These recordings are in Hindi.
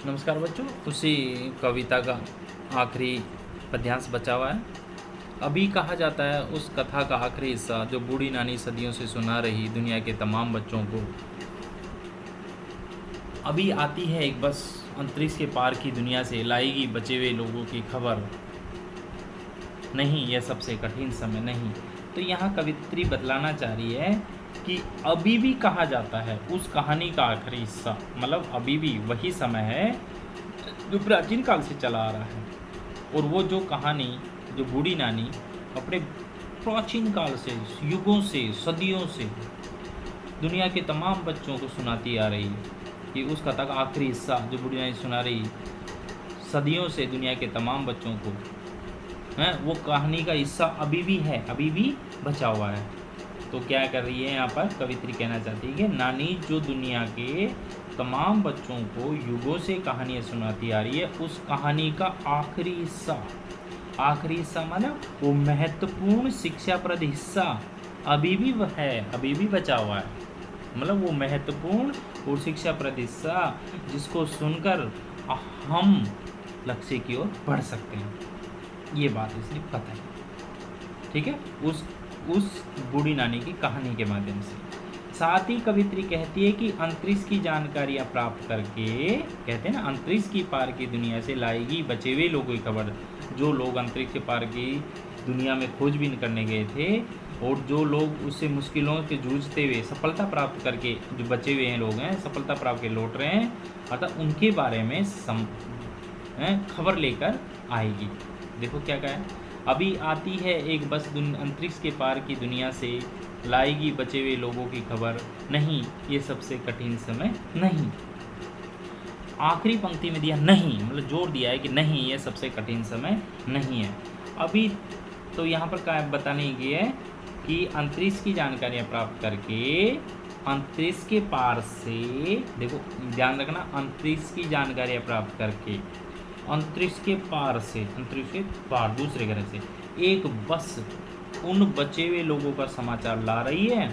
नमस्कार बच्चों, उसी कविता का आखिरी पद्यांश बचा हुआ है। अभी कहा जाता है उस कथा का आखिरी हिस्सा जो बूढ़ी नानी सदियों से सुना रही दुनिया के तमाम बच्चों को। अभी आती है एक बस अंतरिक्ष के पार की दुनिया से लाएगी बचे हुए लोगों की खबर। नहीं, यह सबसे कठिन समय नहीं। तो यहाँ कवित्री बतलाना चाह रही है कि अभी भी कहा जाता है उस कहानी का आखिरी हिस्सा, मतलब अभी भी वही समय है जो प्राचीन काल से चला आ रहा है। और वो जो कहानी जो बूढ़ी नानी अपने प्राचीन काल से, युगों से, सदियों से दुनिया के तमाम बच्चों को सुनाती आ रही है, कि उस कथा का आखिरी हिस्सा जो बूढ़ी नानी सुना रही सदियों से दुनिया के तमाम बच्चों को है, वो कहानी का हिस्सा अभी भी है, अभी भी बचा हुआ है। तो क्या कर रही है यहाँ पर कवित्री कहना चाहती है कि नानी जो दुनिया के तमाम बच्चों को युगों से कहानियाँ सुनाती आ रही है, उस कहानी का आखिरी हिस्सा मतलब वो महत्वपूर्ण शिक्षाप्रद हिस्सा अभी भी वह है, अभी भी बचा हुआ है। मतलब वो महत्वपूर्ण और शिक्षाप्रद हिस्सा जिसको सुनकर हम लक्ष्य की ओर बढ़ सकते हैं, ये बात इसलिए पता है। ठीक है, उस बूढ़ी नानी की कहानी के माध्यम से। साथ ही कवित्री कहती है कि अंतरिक्ष की जानकारियाँ प्राप्त करके, कहते हैं ना, अंतरिक्ष की पार की दुनिया से लाएगी बचे हुए लोगों की खबर। जो लोग अंतरिक्ष के पार की दुनिया में खोजबीन करने गए थे और जो लोग उससे मुश्किलों से जूझते हुए सफलता प्राप्त करके जो बचे हुए हैं लोग हैं, सफलता प्राप्त के लौट रहे हैं, अर्थात उनके बारे में खबर लेकर आएगी। देखो क्या कहा है, अभी आती है एक बस अंतरिक्ष के पार की दुनिया से लाएगी बचे हुए लोगों की खबर। नहीं, ये सबसे कठिन समय नहीं। आखिरी पंक्ति में दिया नहीं, मतलब जोर दिया है कि नहीं, ये सबसे कठिन समय नहीं है। अभी तो यहाँ पर क्या बताने की है कि अंतरिक्ष की जानकारियाँ प्राप्त करके अंतरिक्ष के पार से, देखो ध्यान रखना, अंतरिक्ष की जानकारियाँ प्राप्त करके अंतरिक्ष के पार से, अंतरिक्ष के पार दूसरे ग्रह से एक बस उन बचे हुए लोगों का समाचार ला रही है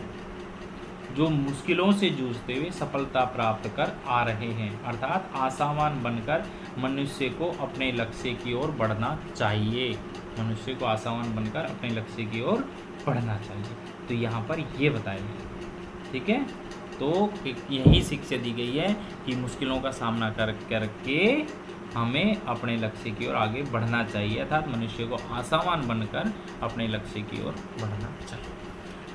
जो मुश्किलों से जूझते हुए सफलता प्राप्त कर आ रहे हैं। अर्थात आशावान बनकर मनुष्य को अपने लक्ष्य की ओर बढ़ना चाहिए। मनुष्य को आशावान बनकर अपने लक्ष्य की ओर बढ़ना चाहिए। तो यहाँ पर ये बताया गया। ठीक है, तो यही शिक्षा दी गई है कि मुश्किलों का सामना करके हमें अपने लक्ष्य की ओर आगे बढ़ना चाहिए, अर्थात मनुष्य को आशावान बनकर अपने लक्ष्य की ओर बढ़ना चाहिए।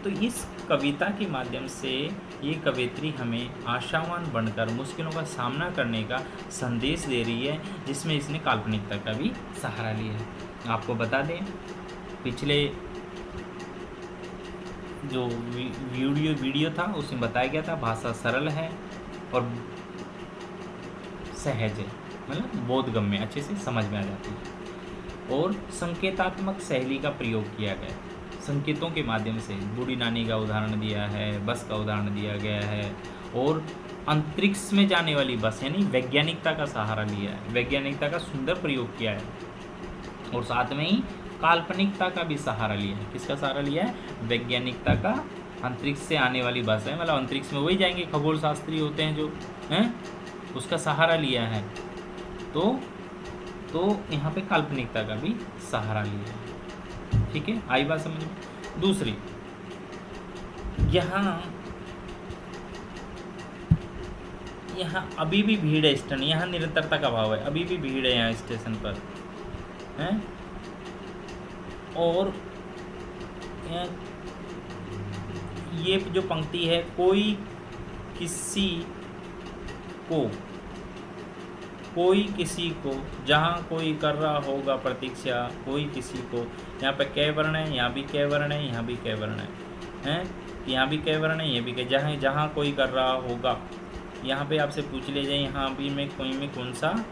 तो इस कविता के माध्यम से ये कवित्री हमें आशावान बनकर मुश्किलों का सामना करने का संदेश दे रही है, जिसमें इसने काल्पनिकता का भी सहारा लिया है। आपको बता दें, पिछले जो वीडियो था उसमें बताया गया था भाषा सरल है और सहज है, मतलब बोधगम्य, अच्छे से समझ में आ जाती है। और संकेतात्मक शैली का प्रयोग किया गया, संकेतों के माध्यम से बूढ़ी नानी का उदाहरण दिया है, बस का उदाहरण दिया गया है, और अंतरिक्ष में जाने वाली बस यानी वैज्ञानिकता का सहारा लिया है, वैज्ञानिकता का सुंदर प्रयोग किया है, और साथ में ही काल्पनिकता का भी सहारा लिया है। किसका सहारा लिया है? वैज्ञानिकता का। अंतरिक्ष से आने वाली बस है, मतलब अंतरिक्ष में वही जाएंगे खगोल शास्त्री होते हैं जो हैं, उसका सहारा लिया है। तो यहाँ पे काल्पनिकता का भी सहारा लिया है। ठीक है, आई बात समझ में। दूसरी, यहाँ अभी भी भीड़ है स्टेशन, यहाँ निरंतरता का अभाव है, अभी भी भीड़ है यहाँ स्टेशन पर है। और ये जो पंक्ति है, कोई किसी को जहाँ कोई कर रहा होगा प्रतीक्षा, कोई किसी को, यहाँ पे कै वर्ण है, यहाँ भी कै वर्ण है, यहाँ भी कै वर्ण है, यहाँ भी कै वर्ण है, ये भी कै, जहाँ कोई कर रहा होगा। यहाँ पे आपसे पूछ ले जाए यहाँ भी में कोई में कौन सा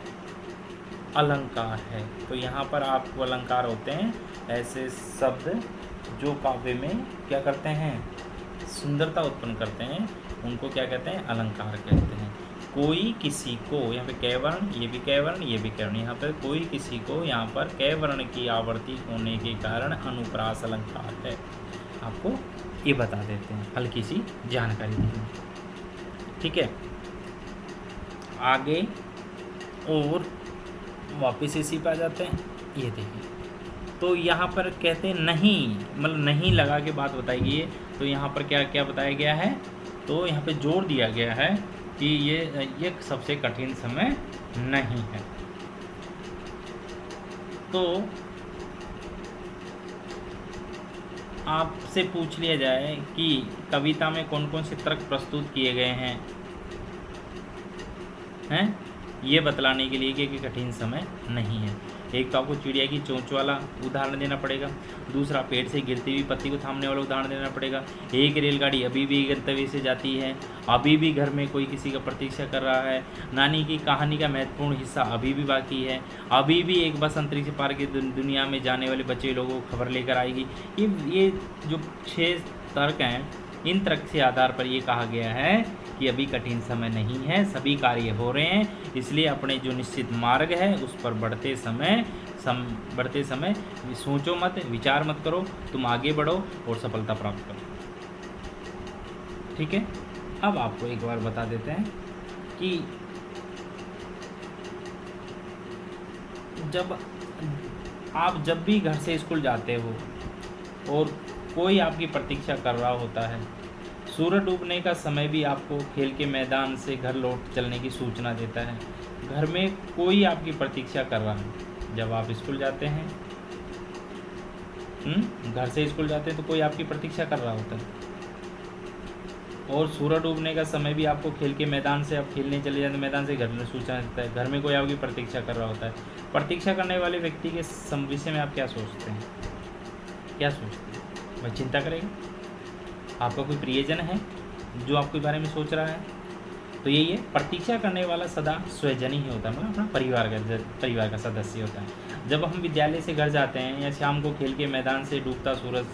अलंकार है, तो यहाँ पर आपको अलंकार होते हैं ऐसे शब्द जो काव्य में क्या करते हैं, सुंदरता उत्पन्न करते हैं, उनको क्या कहते हैं? अलंकार कहते हैं। कोई किसी को, यहाँ पे कै वर्ण, ये भी कै वर्ण, ये भी कै वर्ण, यहाँ पर कोई किसी को, यहाँ पर कै वर्ण की आवर्ती होने के कारण अनुप्रास अलंकार है। आपको ये बता देते हैं, हल्की सी जानकारी देंगे। ठीक है, आगे और वापस इसी पे आ जाते हैं। ये देखिए, तो यहाँ पर कहते हैं नहीं, मतलब नहीं लगा के बात बताई गई है। तो यहाँ पर क्या क्या बताया गया है, तो यहाँ पे जोर दिया गया है कि ये सबसे कठिन समय नहीं है। तो आपसे पूछ लिया जाए कि कविता में कौन कौन से तर्क प्रस्तुत किए गए हैं ये बतलाने के लिए कि कठिन समय नहीं है। एक तो आपको चिड़िया की चोंच वाला उदाहरण देना पड़ेगा, दूसरा पेड़ से गिरती हुई पत्ती को थामने वाला उदाहरण देना पड़ेगा, एक रेलगाड़ी अभी भी गंतव्य से जाती है, अभी भी घर में कोई किसी का प्रतीक्षा कर रहा है, नानी की कहानी का महत्वपूर्ण हिस्सा अभी भी बाकी है, अभी भी एक बस अंतरिक्ष पार की दुनिया में जाने वाले बच्चे लोगों को खबर लेकर आएगी। ये जो 6 तर्क हैं, इन तर्क के आधार पर ये कहा गया है कि अभी कठिन समय नहीं है, सभी कार्य हो रहे हैं, इसलिए अपने जो निश्चित मार्ग है उस पर बढ़ते समय सोचो मत, विचार मत करो, तुम आगे बढ़ो और सफलता प्राप्त करो। ठीक है, अब आपको एक बार बता देते हैं कि जब भी घर से स्कूल जाते हो और कोई आपकी प्रतीक्षा कर रहा होता है, सूरज डूबने का समय भी आपको खेल के मैदान से घर लौट चलने की सूचना देता है। घर में कोई आपकी प्रतीक्षा कर रहा है। जब आप स्कूल जाते हैं, घर से स्कूल जाते हैं तो कोई आपकी प्रतीक्षा कर रहा होता है, और सूरज डूबने का समय भी आपको खेल के मैदान से, आप खेलने चले जाते हैं मैदान से, घर में सूचना देता है। घर में कोई आपकी प्रतीक्षा कर रहा होता है। प्रतीक्षा करने वाले व्यक्ति के विषय में आप क्या सोचते हैं? वह चिंता करेगा। आपका कोई प्रियजन है जो आपके बारे में सोच रहा है, तो यही है, प्रतीक्षा करने वाला सदा स्वजन ही होता है, मतलब अपना परिवार का सदस्य होता है। जब हम विद्यालय से घर जाते हैं या शाम को खेल के मैदान से डूबता सूरज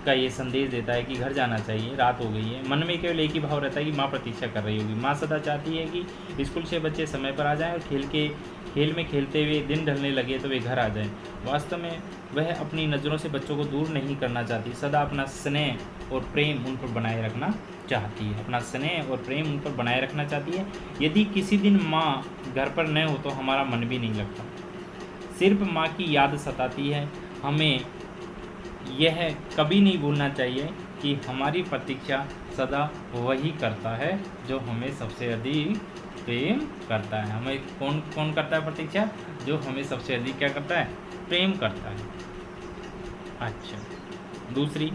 का ये संदेश देता है कि घर जाना चाहिए, रात हो गई है, मन में केवल एक ही भाव रहता है कि माँ प्रतीक्षा कर रही होगी। माँ सदा चाहती है कि स्कूल से बच्चे समय पर आ जाएं और खेल में खेलते हुए दिन ढलने लगे तो वे घर आ जाएं। वास्तव में वह अपनी नज़रों से बच्चों को दूर नहीं करना चाहती, सदा अपना स्नेह और प्रेम उन पर बनाए रखना चाहती है। यदि किसी दिन माँ घर पर न हो तो हमारा मन भी नहीं लगता, सिर्फ माँ की याद सताती है। हमें यह कभी नहीं भूलना चाहिए कि हमारी प्रतीक्षा सदा वही करता है जो हमें सबसे अधिक प्रेम करता है। हमें कौन करता है प्रतीक्षा? जो हमें सबसे अधिक क्या करता है? प्रेम करता है। अच्छा, दूसरी,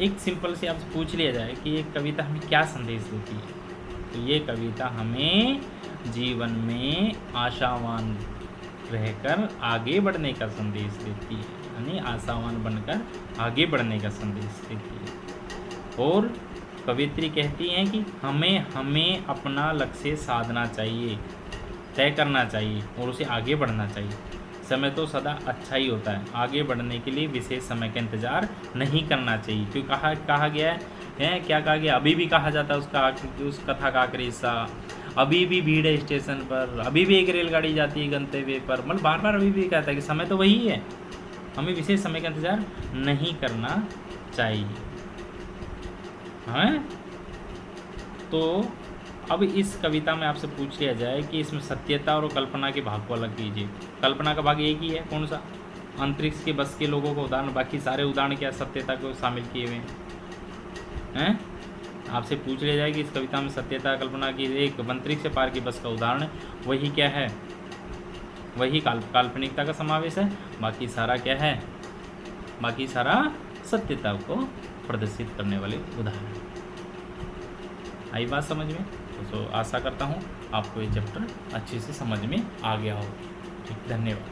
एक सिंपल से आपसे पूछ लिया जाए कि ये कविता हमें क्या संदेश देती है, तो ये कविता हमें जीवन में आशावान रहकर आगे बढ़ने का संदेश देती है, यानी आशावान बनकर आगे बढ़ने का संदेश देती है। और कवित्री कहती हैं कि हमें अपना लक्ष्य साधना चाहिए, तय करना चाहिए और उसे आगे बढ़ना चाहिए। समय तो सदा अच्छा ही होता है, आगे बढ़ने के लिए विशेष समय का इंतजार नहीं करना चाहिए। क्यों कहा गया है, क्या कहा गया? अभी भी कहा जाता है उस कथा का आखिरी हिस्सा, अभी भी भीड़ है स्टेशन पर, अभी भी एक रेलगाड़ी जाती है गंतव्य पर, मतलब बार बार अभी भी कहता है कि समय तो वही है, हमें विशेष समय का इंतजार नहीं करना चाहिए। हाँ, तो अब इस कविता में आपसे पूछ लिया जाए कि इसमें सत्यता और कल्पना के भाग को अलग कीजिए। कल्पना का भाग एक ही है, कौन सा? अंतरिक्ष के बस के लोगों को उदाहरण, बाकी सारे उदाहरण क्या सत्यता को शामिल किए हुए हैं? आपसे पूछ लिया जाए कि इस कविता में सत्यता कल्पना की एक अंतरिक्ष से पार की बस का उदाहरण, वही क्या है? वही काल्पनिकता का समावेश है, बाकी सारा क्या है? बाकी सारा सत्यता को प्रदर्शित करने वाले उदाहरण। आई बात समझ में? तो आशा करता हूँ आपको ये चैप्टर अच्छे से समझ में आ गया हो। ठीक, धन्यवाद।